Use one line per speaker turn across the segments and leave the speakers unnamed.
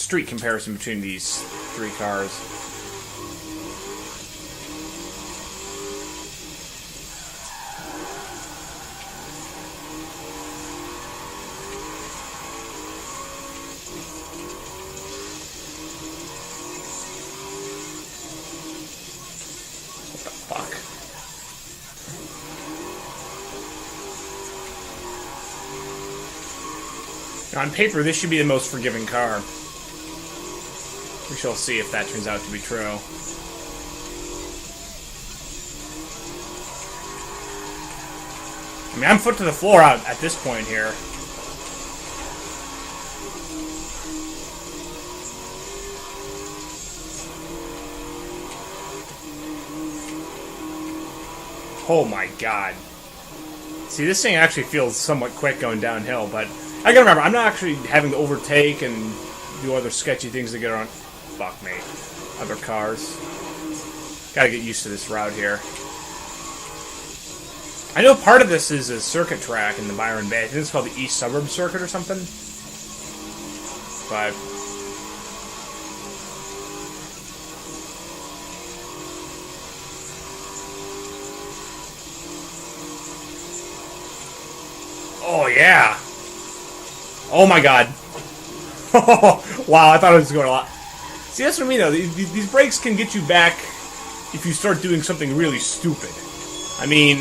street comparison between these three cars. On paper, this should be the most forgiving car. We shall see if that turns out to be true. I mean, I'm foot to the floor out at this point here. Oh my god. See, this thing actually feels somewhat quick going downhill, but I gotta remember, I'm not actually having to overtake and do other sketchy things to get around. Fuck me. Other cars. Gotta get used to this route here. I know part of this is a circuit track in the Byron Bay. I think it's called the East Suburb Circuit or something. But oh, yeah. Oh, my God. Wow, I thought it was going a lot. See, that's what I mean, though. These brakes can get you back if you start doing something really stupid. I mean...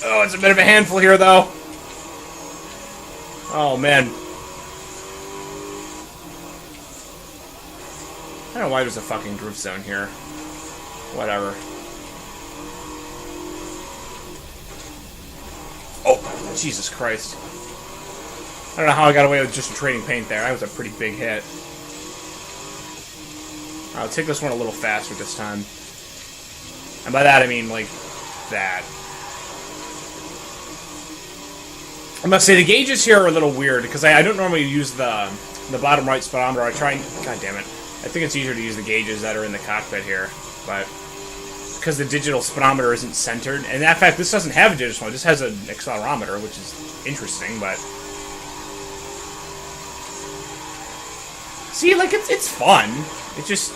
Oh, it's a bit of a handful here, though. Oh, man. I don't know why there's a fucking drift zone here. Whatever. Oh, Jesus Christ. I don't know how I got away with just trading paint there. That was a pretty big hit. I'll take this one a little faster this time. And by that I mean, like, that. I must say, the gauges here are a little weird, because I don't normally use the bottom right speedometer. I try and... God damn it. I think it's easier to use the gauges that are in the cockpit here, but... because the digital speedometer isn't centered. And in fact, this doesn't have a digital one. It just has an accelerometer, which is interesting, but... See, like, it's fun. It's just...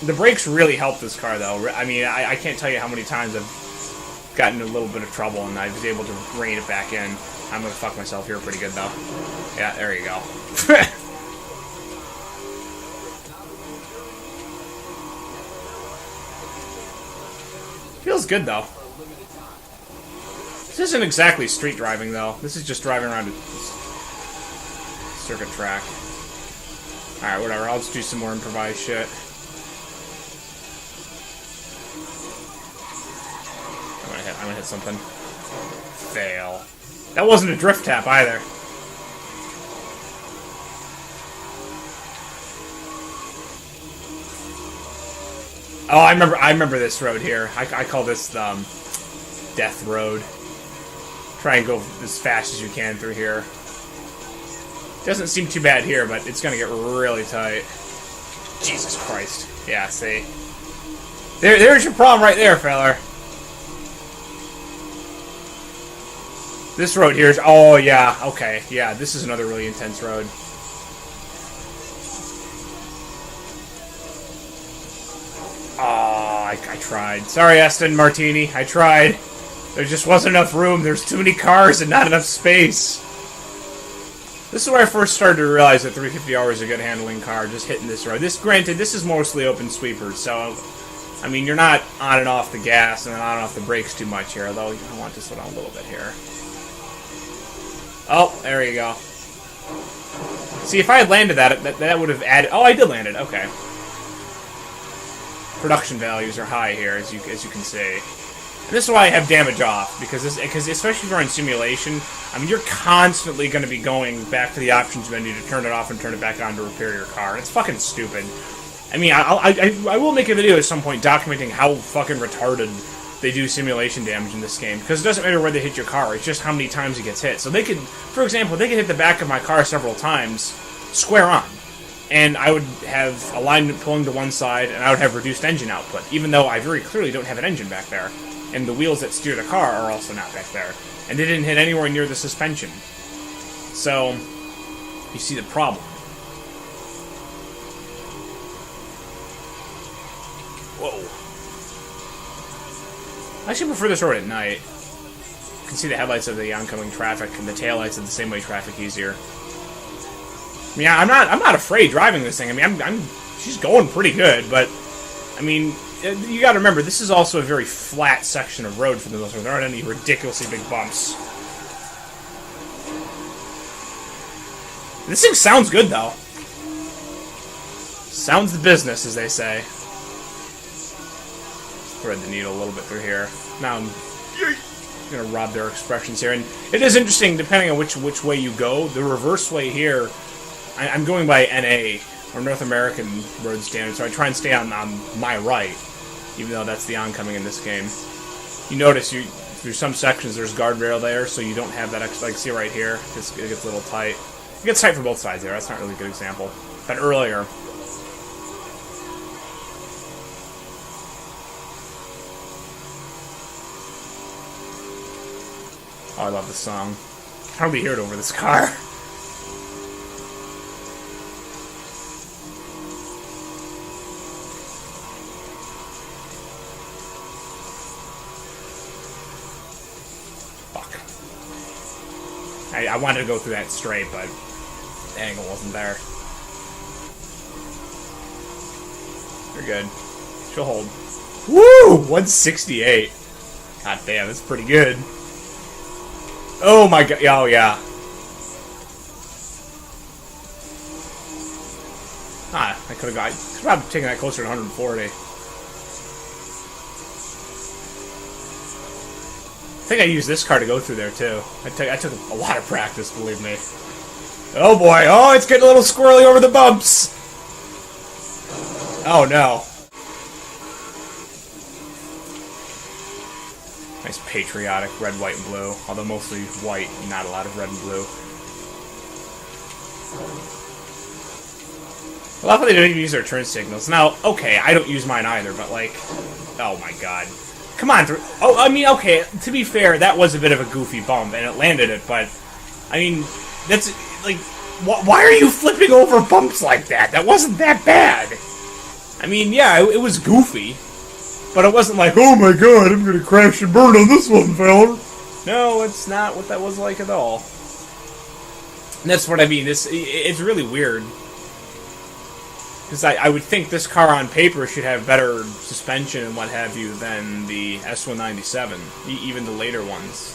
The brakes really help this car, though. I mean, I can't tell you how many times I've gotten in a little bit of trouble, and I was able to rein it back in. I'm gonna fuck myself here pretty good, though. Yeah, there you go. Feels good, though. This isn't exactly street driving, though. This is just driving around a circuit track. Alright, whatever. I'll just do some more improvised shit. I'm gonna hit something. Fail. That wasn't a drift tap, either. Oh, I remember this road here. I call this Death Road. Try and go as fast as you can through here. Doesn't seem too bad here, but it's gonna get really tight. Jesus Christ. Yeah, see? There's your problem right there, feller. This road here is... Oh, yeah. Okay. Yeah, this is another really intense road. Oh, I tried. Sorry, Aston Martini. I tried. There just wasn't enough room. There's too many cars and not enough space. This is where I first started to realize that 350R is a good handling car, just hitting this road. Granted, this is mostly open sweepers, so... I mean, you're not on and off the gas and then on and off the brakes too much here, although I want to slow down a little bit here. Oh, there you go. See, if I had landed that would have added... Oh, I did land it. Okay. Production values are high here, as you can see. And this is why I have damage off, because especially if you're in simulation, I mean, you're constantly going to be going back to the options menu to turn it off and turn it back on to repair your car. And it's fucking stupid. I mean, I will make a video at some point documenting how fucking retarded they do simulation damage in this game, because it doesn't matter where they hit your car, it's just how many times it gets hit. So they could, for example, they could hit the back of my car several times, square on, and I would have alignment pulling to one side, and I would have reduced engine output, even though I very clearly don't have an engine back there, and the wheels that steer the car are also not back there, and they didn't hit anywhere near the suspension. So, you see the problem. Whoa. I actually prefer this road at night. You can see the headlights of the oncoming traffic and the taillights of the same way traffic easier. I mean, I'm not afraid driving this thing. I mean, she's going pretty good, but I mean, you got to remember this is also a very flat section of road for the most part. There aren't any ridiculously big bumps. This thing sounds good though. Sounds the business, as they say. Thread the needle a little bit through here. Now I'm gonna rob their expressions here, and it is interesting depending on which way you go. The reverse way here, I'm going by NA or North American road standard, so I try and stay on my right, even though that's the oncoming in this game. You notice through some sections there's guardrail there, so you don't have that extra. Like see right here, it gets a little tight. It gets tight for both sides there. That's not really a good example, but earlier. Oh, I love this song. I can hardly hear it over this car. Fuck. I wanted to go through that straight, but the angle wasn't there. You're good. She'll hold. Woo! 168. God damn, that's pretty good. Oh my god, oh yeah. I could have probably taken that closer to 140. I think I used this car to go through there too. I took a lot of practice, believe me. Oh boy, oh it's getting a little squirrely over the bumps! Oh no. Nice patriotic red, white, and blue. Although mostly white, not a lot of red and blue. I love how they don't even use their turn signals. Now, okay, I don't use mine either, but like... Oh my god. Come on. Oh, I mean, okay, to be fair, that was a bit of a goofy bump, and it landed it, but... I mean, that's... Like, why are you flipping over bumps like that? That wasn't that bad. I mean, yeah, it was goofy. But it wasn't like, oh my god, I'm gonna crash and burn on this one, fella. No, it's not what that was like at all. And that's what I mean. It's really weird. Because I would think this car on paper should have better suspension and what have you than the S197, even the later ones.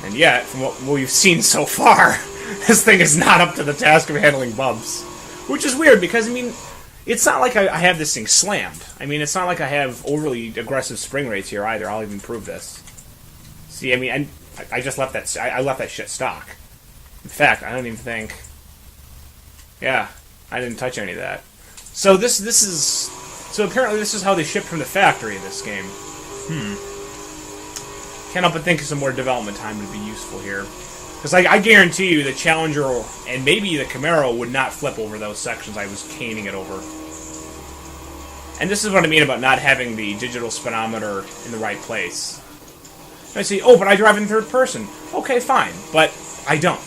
And yet, from what we've seen so far, this thing is not up to the task of handling bumps. Which is weird, because, I mean... It's not like I have this thing slammed. I mean, it's not like I have overly aggressive spring rates here either. I'll even prove this. See, I mean, I just left that. I left that shit stock. In fact, I don't even think. Yeah, I didn't touch any of that. So this is. So apparently, this is how they ship from the factory in this game. Can't help but think some more development time would be useful here. Because I guarantee you the Challenger and maybe the Camaro would not flip over those sections I was caning it over. And this is what I mean about not having the digital speedometer in the right place. I see, oh, but I drive in third person. Okay, fine, but I don't.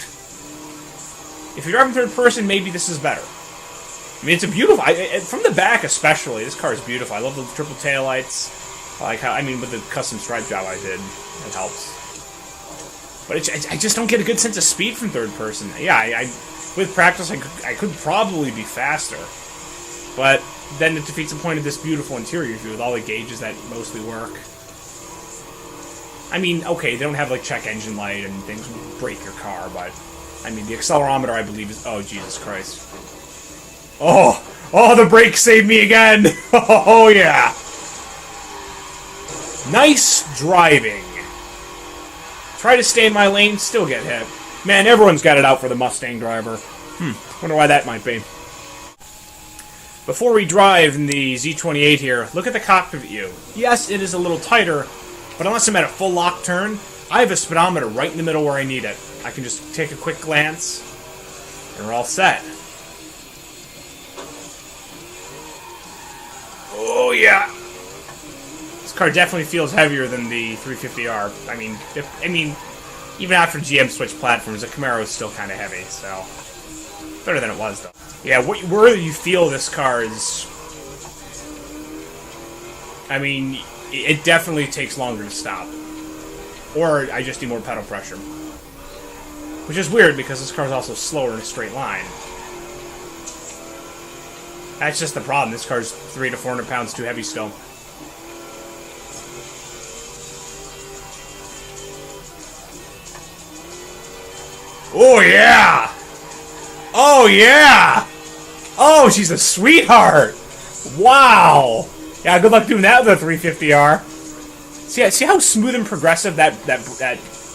If you're driving third person, maybe this is better. I mean, it's a beautiful... from the back especially, this car is beautiful. I love the triple taillights. I like how... I mean, with the custom stripe job I did, it helps. But I just don't get a good sense of speed from third person. Yeah, with practice, I could probably be faster. But then it defeats the point of this beautiful interior view with all the gauges that mostly work. I mean, okay, they don't have, like, check engine light and things would break your car, but... I mean, the accelerometer, I believe, is... Oh, Jesus Christ. Oh! Oh, the brake saved me again! Oh, yeah! Nice driving. Try to stay in my lane, still get hit. Man, everyone's got it out for the Mustang driver. Wonder why that might be. Before we drive in the Z28 here, look at the cockpit view. Yes, it is a little tighter, but unless I'm at a full lock turn, I have a speedometer right in the middle where I need it. I can just take a quick glance, and we're all set. Oh, yeah. This car definitely feels heavier than the 350R. I mean, Even after GM switched platforms, the Camaro is still kind of heavy, so... Better than it was, though. Yeah, where you feel this car is... I mean, it definitely takes longer to stop. Or I just need more pedal pressure. Which is weird, because this car is also slower in a straight line. That's just the problem. This car's 300 to 400 pounds too heavy still. Oh, yeah! Oh, yeah! Oh, she's a sweetheart! Wow! Yeah, good luck doing that with a 350R. See how smooth and progressive that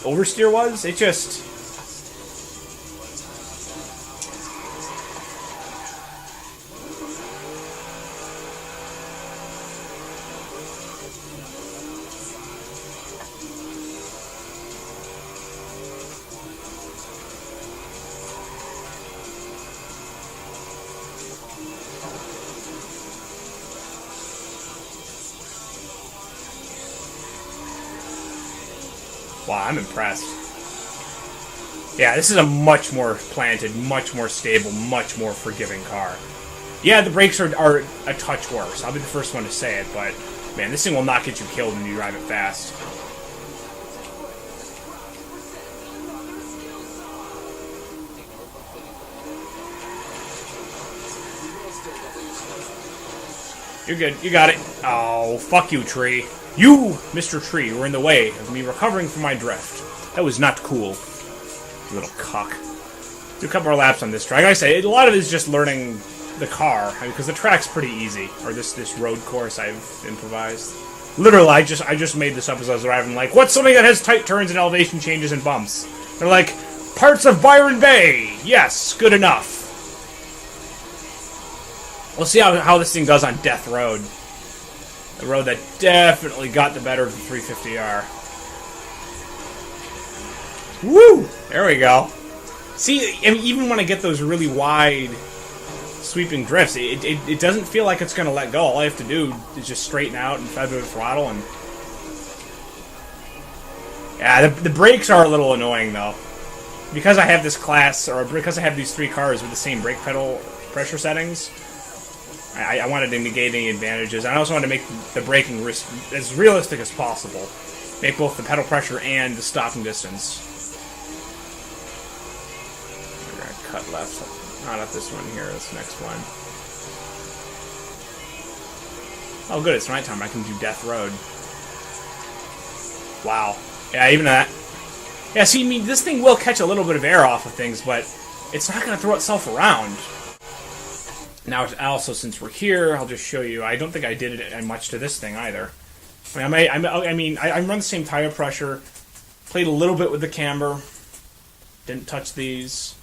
oversteer was? It just... Wow, I'm impressed. Yeah, this is a much more planted, much more stable, much more forgiving car. Yeah, the brakes are a touch worse. I'll be the first one to say it, but man, this thing will not get you killed when you drive it fast. You're good. You got it. Oh, fuck you, tree. You, Mr. Tree, were in the way of me recovering from my drift. That was not cool. You little cuck. Do a couple more laps on this track. Like I say, a lot of it is just learning the car, because the track's pretty easy. Or this road course I've improvised. Literally, I just made this up as I was driving. Like, what's something that has tight turns and elevation changes and bumps? They're like, parts of Byron Bay. Yes, good enough. We'll see how this thing does on Death Road. The road that definitely got the better of the 350R. Woo! There we go. See, I mean, even when I get those really wide, sweeping drifts, it doesn't feel like it's going to let go. All I have to do is just straighten out and feather the throttle, and... Yeah, the brakes are a little annoying, though. Because I have this class, or because I have these three cars with the same brake pedal pressure settings... I wanted to negate any advantages. I also wanted to make the braking risk as realistic as possible. Make both the pedal pressure and the stopping distance. We're going to cut left. Not at this one here, this next one. Oh good, it's nighttime. I can do Death Road. Wow. Yeah, even that. Yeah, see, I mean, this thing will catch a little bit of air off of things, but it's not going to throw itself around. Now, also, since we're here, I'll just show you. I don't think I did it much to this thing either. I mean, I run the same tire pressure. Played a little bit with the camber. Didn't touch these.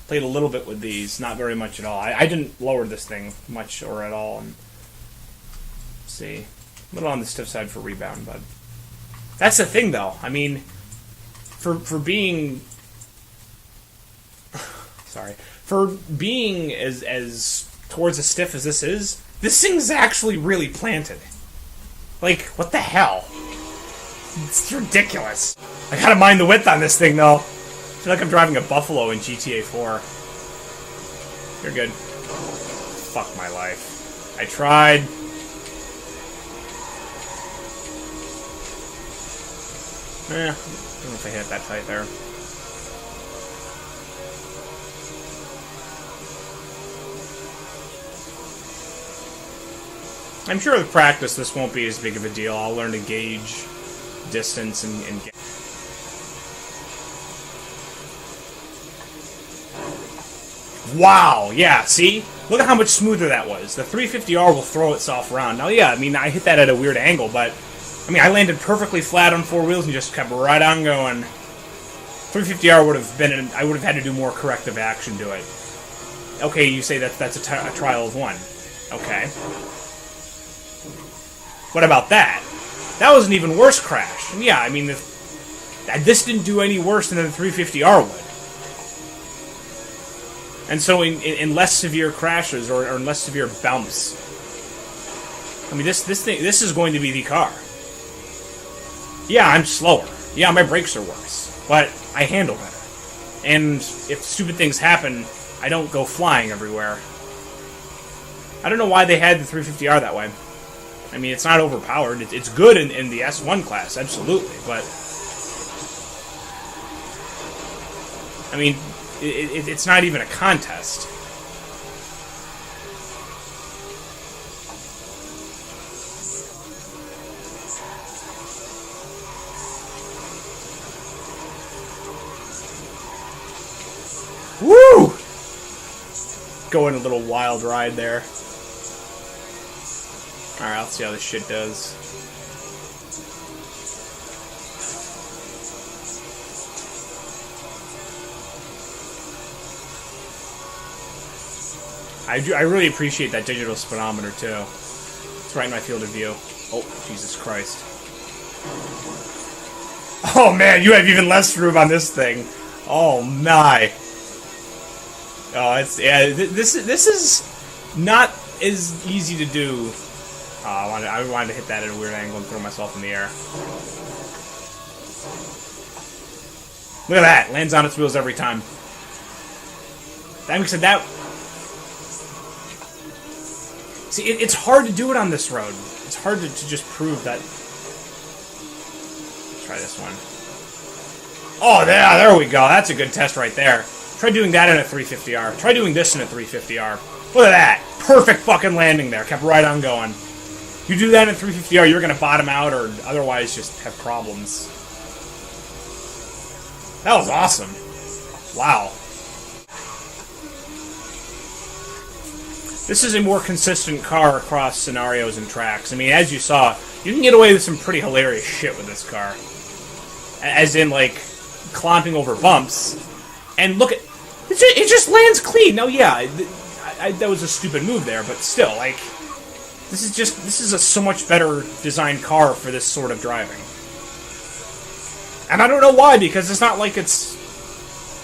Played a little bit with these. Not very much at all. I didn't lower this thing much or at all. And see, a little on the stiff side for rebound, but that's the thing, though. I mean, for being sorry, for being as towards as stiff as this thing's actually really planted. Like, what the hell? It's ridiculous. I gotta mind the width on this thing, though. I feel like I'm driving a Buffalo in GTA 4. You're good. Fuck my life. I tried. I don't know if I hit it that tight there. I'm sure with practice this won't be as big of a deal. I'll learn to gauge distance and get... Wow! Yeah, see? Look at how much smoother that was. The 350R will throw itself around. Now, yeah, I mean, I hit that at a weird angle, but... I mean, I landed perfectly flat on four wheels and just kept right on going. 350R would have been... I would have had to do more corrective action to it. Okay, you say that's a trial of one. Okay. What about that? That was an even worse crash. And yeah, I mean, this didn't do any worse than the 350R would. And so in less severe crashes or in less severe bumps, I mean, this is going to be the car. Yeah, I'm slower. Yeah, my brakes are worse, but I handle better. And if stupid things happen, I don't go flying everywhere. I don't know why they had the 350R that way. I mean, it's not overpowered. It's good in the S1 class, absolutely, but... I mean, it's not even a contest. Woo! Going a little wild ride there. Alright, let's see how this shit does. I really appreciate that digital speedometer, too. It's right in my field of view. Oh, Jesus Christ. Oh, man, you have even less room on this thing. Oh, my. Oh, it's... Yeah, this is not as easy to do. I wanted to hit that at a weird angle and throw myself in the air. Look at that. Lands on its wheels every time. That makes it that... See, it's hard to do it on this road. It's hard to just prove that... Let's try this one. Oh, there we go. That's a good test right there. Try doing that in a 350R. Try doing this in a 350R. Look at that. Perfect fucking landing there. Kept right on going. You do that in 350R, you're going to bottom out or otherwise just have problems. That was awesome. Wow. This is a more consistent car across scenarios and tracks. I mean, as you saw, you can get away with some pretty hilarious shit with this car. As in, like, clomping over bumps. And look at... It just lands clean. Now, yeah, that was a stupid move there, but still, like... This is a so much better designed car for this sort of driving. And I don't know why, because it's not like it's...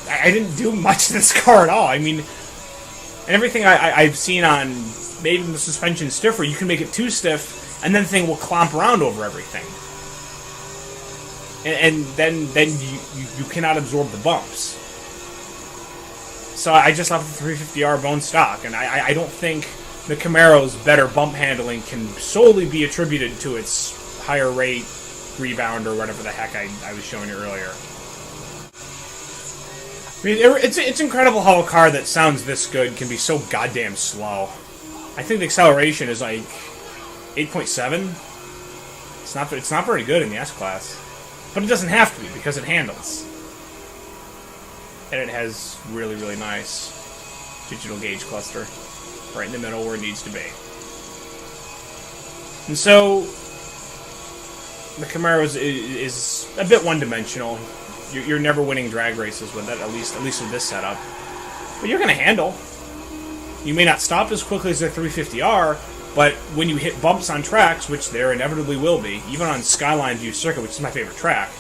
I didn't do much to this car at all. I mean, and everything I've seen on making the suspension stiffer, you can make it too stiff, and then the thing will clomp around over everything. And then you cannot absorb the bumps. So I just left the 350R bone stock, and I don't think the Camaro's better bump handling can solely be attributed to its higher rate rebound or whatever the heck I was showing you earlier. I mean, it's incredible how a car that sounds this good can be so goddamn slow. I think the acceleration is like 8.7. It's not very good in the S-Class. But it doesn't have to be, because it handles. And it has really, really nice digital gauge cluster. Right in the middle where it needs to be. And so, the Camaro is a bit one-dimensional. You're never winning drag races with it, at least with this setup. But you're going to handle. You may not stop as quickly as the 350R, but when you hit bumps on tracks, which there inevitably will be, even on Skyline View Circuit, which is my favorite track,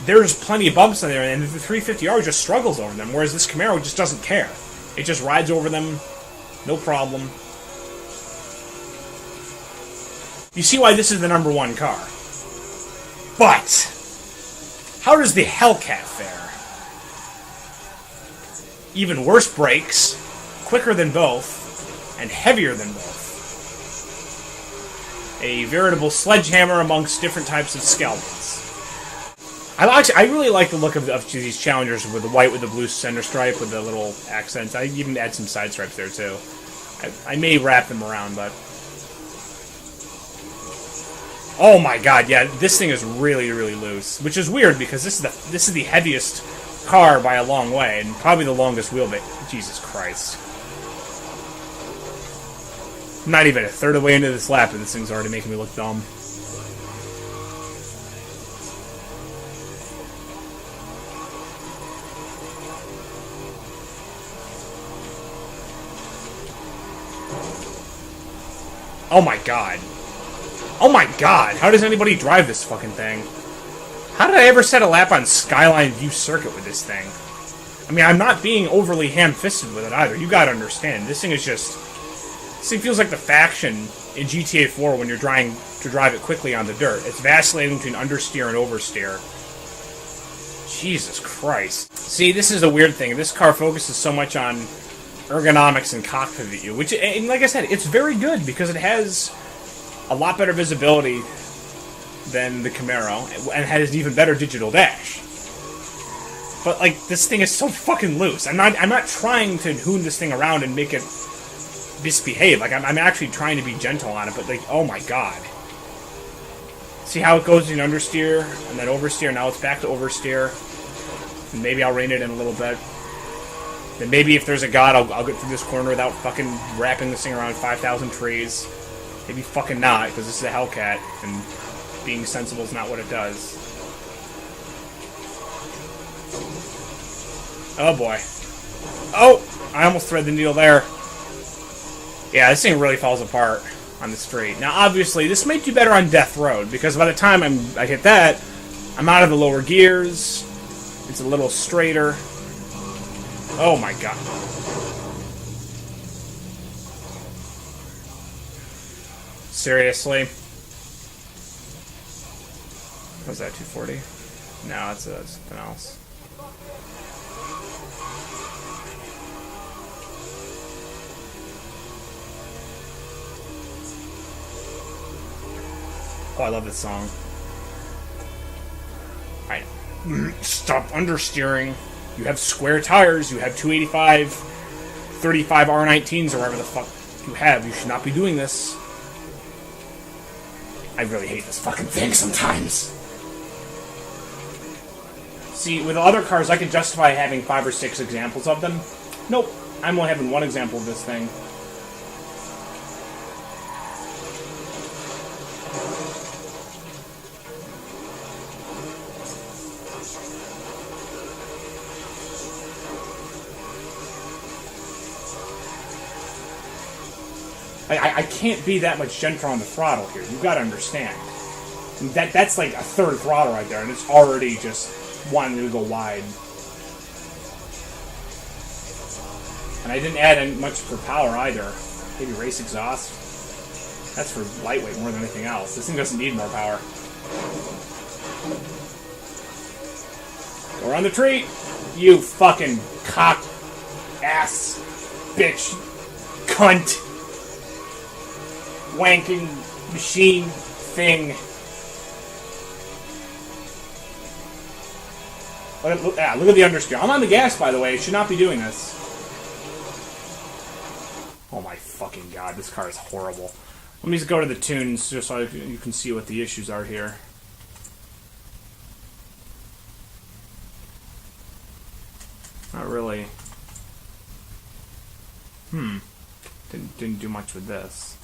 there's plenty of bumps in there, and the 350R just struggles over them, whereas this Camaro just doesn't care. It just rides over them. No problem. You see why this is the #1 car. But, how does the Hellcat fare? Even worse brakes, quicker than both, and heavier than both. A veritable sledgehammer amongst different types of scalpels. I really like the look of these Challengers with the white with the blue center stripe with the little accents. I even add some side stripes there too. I may wrap them around, but... Oh my god, yeah, this thing is really, really loose. Which is weird, because this is the heaviest car by a long way, and probably the longest wheelbase. Jesus Christ. I'm not even a third of the way into this lap, and this thing's already making me look dumb. Oh my god. Oh my god, how does anybody drive this fucking thing? How did I ever set a lap on Skyline View Circuit with this thing? I mean, I'm not being overly ham-fisted with it either. You gotta understand. This thing is just... This thing feels like the faction in GTA 4 when you're trying to drive it quickly on the dirt. It's vacillating between understeer and oversteer. Jesus Christ. See, this is a weird thing. This car focuses so much on ergonomics and cockpit view, which, and like I said, it's very good because it has a lot better visibility than the Camaro and has even better digital dash. But like, this thing is so fucking loose. I'm not trying to hoon this thing around and make it misbehave. Like, I'm actually trying to be gentle on it, but like, oh my god. See how it goes in understeer and then oversteer. Now it's back to oversteer. And maybe I'll rein it in a little bit. Then maybe if there's a god, I'll get through this corner without fucking wrapping this thing around 5,000 trees. Maybe fucking not, because this is a Hellcat, and being sensible is not what it does. Oh boy. Oh! I almost threaded the needle there. Yeah, this thing really falls apart on the straight. Now, obviously, this might do better on Death Road, because by the time I hit that, I'm out of the lower gears. It's a little straighter. Oh my god. Seriously? Was that 240? No, that's something else. Oh, I love this song. Alright. Stop understeering. You have square tires. You have 285, 35 R19s, or whatever the fuck you have. You should not be doing this. I really hate this fucking thing sometimes. See, with other cars, I could justify having 5 or 6 examples of them. Nope. I'm only having one example of this thing. I can't be that much gentler on the throttle here. You've got to understand. That's like a third throttle right there, and it's already just wanting to go wide. And I didn't add much for power either. Maybe race exhaust. That's for lightweight more than anything else. This thing doesn't need more power. Go around the tree, you fucking cock ass bitch cunt. Wanking machine thing. Look at the understeer. I'm on the gas, by the way. I should not be doing this. Oh my fucking god, this car is horrible. Let me just go to the tunes just so you can see what the issues are here. Not really. Didn't do much with this.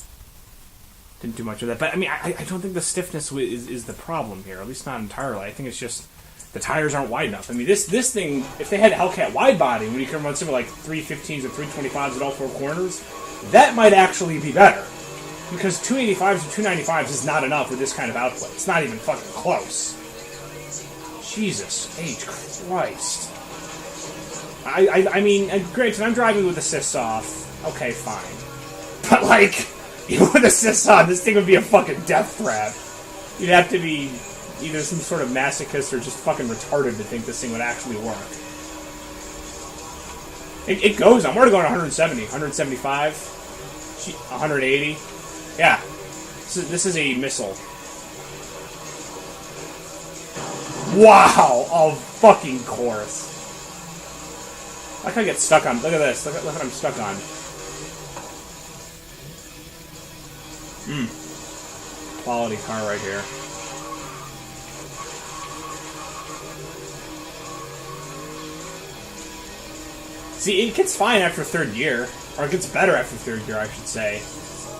Didn't do much with that. But, I mean, I don't think the stiffness is the problem here. At least not entirely. I think it's just the tires aren't wide enough. I mean, this thing, if they had a Hellcat wide body, when you can run something like 315s and 325s at all 4 corners, that might actually be better. Because 285s and 295s is not enough with this kind of output. It's not even fucking close. Jesus H. Christ. I mean, granted, I'm driving with assists off. Okay, fine. But, like, even with assists on, this thing would be a fucking death trap. You'd have to be either some sort of masochist or just fucking retarded to think this thing would actually work. It goes. I'm already going 170, 175, 180. Yeah. This is a missile. Wow! Of fucking course. I can get stuck on. Look at this. Look what I'm stuck on. Quality car right here. See, it gets fine after 3rd year. Or it gets better after 3rd year, I should say.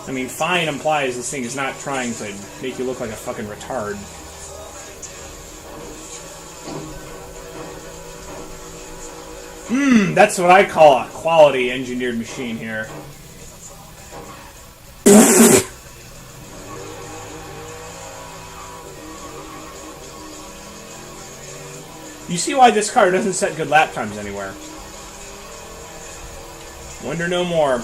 I mean, fine implies this thing is not trying to make you look like a fucking retard. That's what I call a quality engineered machine here. You see why this car doesn't set good lap times anywhere. Wonder no more.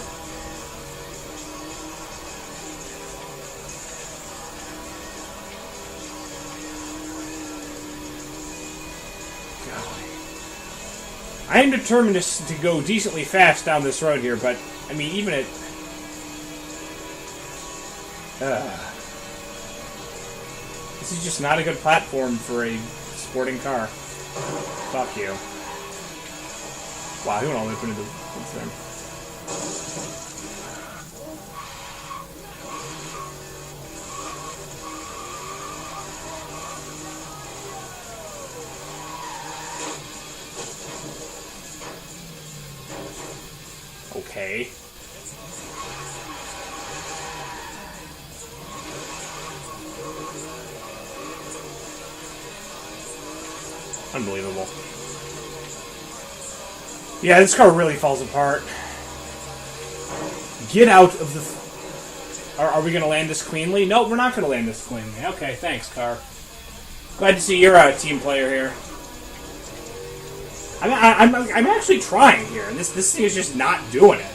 I am determined to go decently fast down this road here, but, I mean, even at... this is just not a good platform for a sporting car. Fuck you. Wow, he went all the way up into the... What's there? Okay. Unbelievable. Yeah, this car really falls apart. Get out of the... Are we going to land this cleanly? No, we're not going to land this cleanly. Okay, thanks, car. Glad to see you're a team player here. I'm actually trying here, and this thing is just not doing it.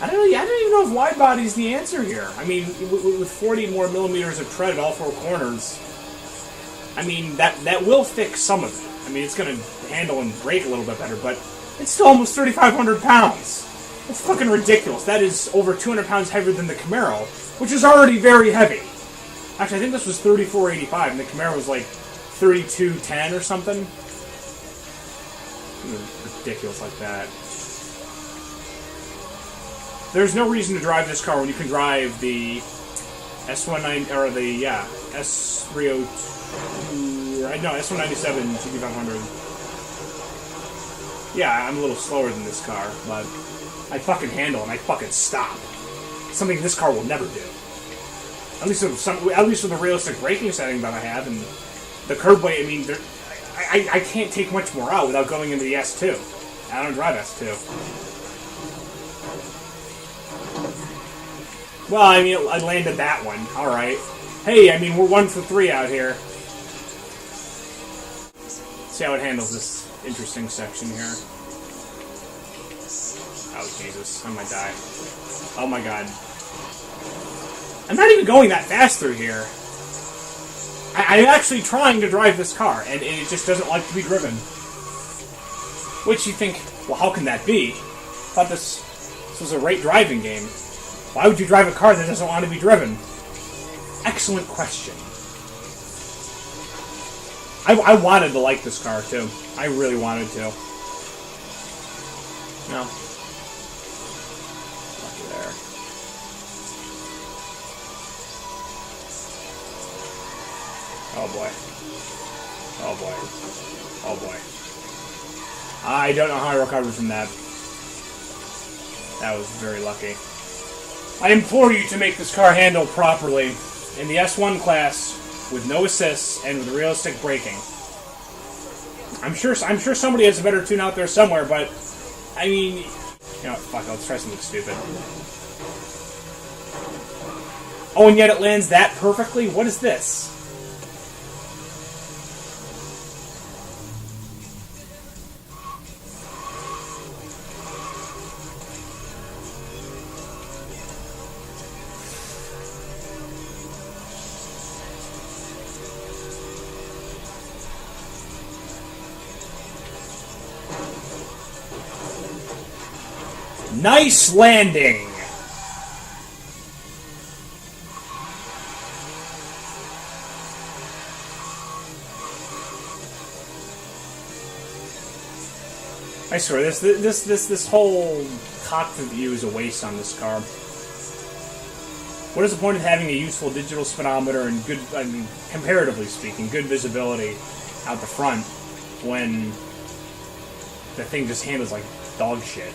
I don't even know if wide body's the answer here. I mean, with 40 more millimeters of tread at all four corners, I mean, that will fix some of it. I mean, it's going to handle and brake a little bit better, but it's still almost 3,500 pounds. That's fucking ridiculous. That is over 200 pounds heavier than the Camaro, which is already very heavy. Actually, I think this was 34.85, and the Camaro was like 32.10 or something. Ridiculous like that. There's no reason to drive this car when you can drive the S19 or the S302. No, S197 GT500. Yeah, I'm a little slower than this car, but I fucking handle and I fucking stop. Something this car will never do. At least with the realistic braking setting that I have, and the curb weight. I mean, I can't take much more out without going into the S2. I don't drive S2. Well, I mean, I landed that one. All right. Hey, I mean, we're 1 for 3 out here. See how it handles this interesting section here. Oh Jesus! I might die. Oh my God. I'm not even going that fast through here. I'm actually trying to drive this car, and it just doesn't like to be driven. Which you think, well, how can that be? I thought this was a right driving game. Why would you drive a car that doesn't want to be driven? Excellent question. I wanted to like this car, too. I really wanted to. No. There. Oh boy. Oh boy. Oh boy. I don't know how I recovered from that. That was very lucky. I implore you to make this car handle properly in the S1 class with no assists and with realistic braking. I'm sure somebody has a better tune out there somewhere, but I mean, you know, fuck it, let's try something stupid. Oh, and yet it lands that perfectly? What is this? Nice landing! I swear, this whole cockpit view is a waste on this car. What is the point of having a useful digital speedometer and good, I mean, comparatively speaking, good visibility out the front when the thing just handles like dog shit?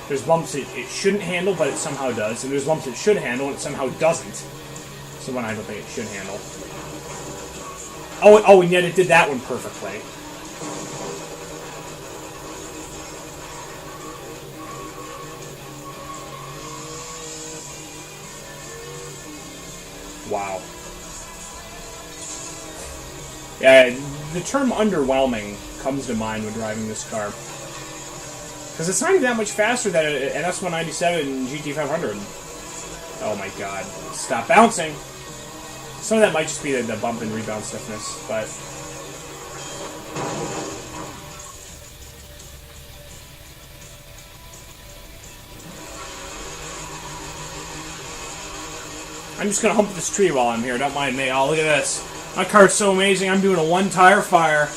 There's bumps it shouldn't handle, but it somehow does, and there's bumps it should handle, and it somehow doesn't. So one I don't think it should handle. Oh, and yet it did that one perfectly. Wow. Yeah, the term underwhelming comes to mind when driving this car. Because it's not even that much faster than an S197 GT500. Oh my God. Stop bouncing. Some of that might just be the bump and rebound stiffness, but... I'm just gonna hump this tree while I'm here, don't mind me. Oh, look at this. My car's so amazing, I'm doing a one-tire fire.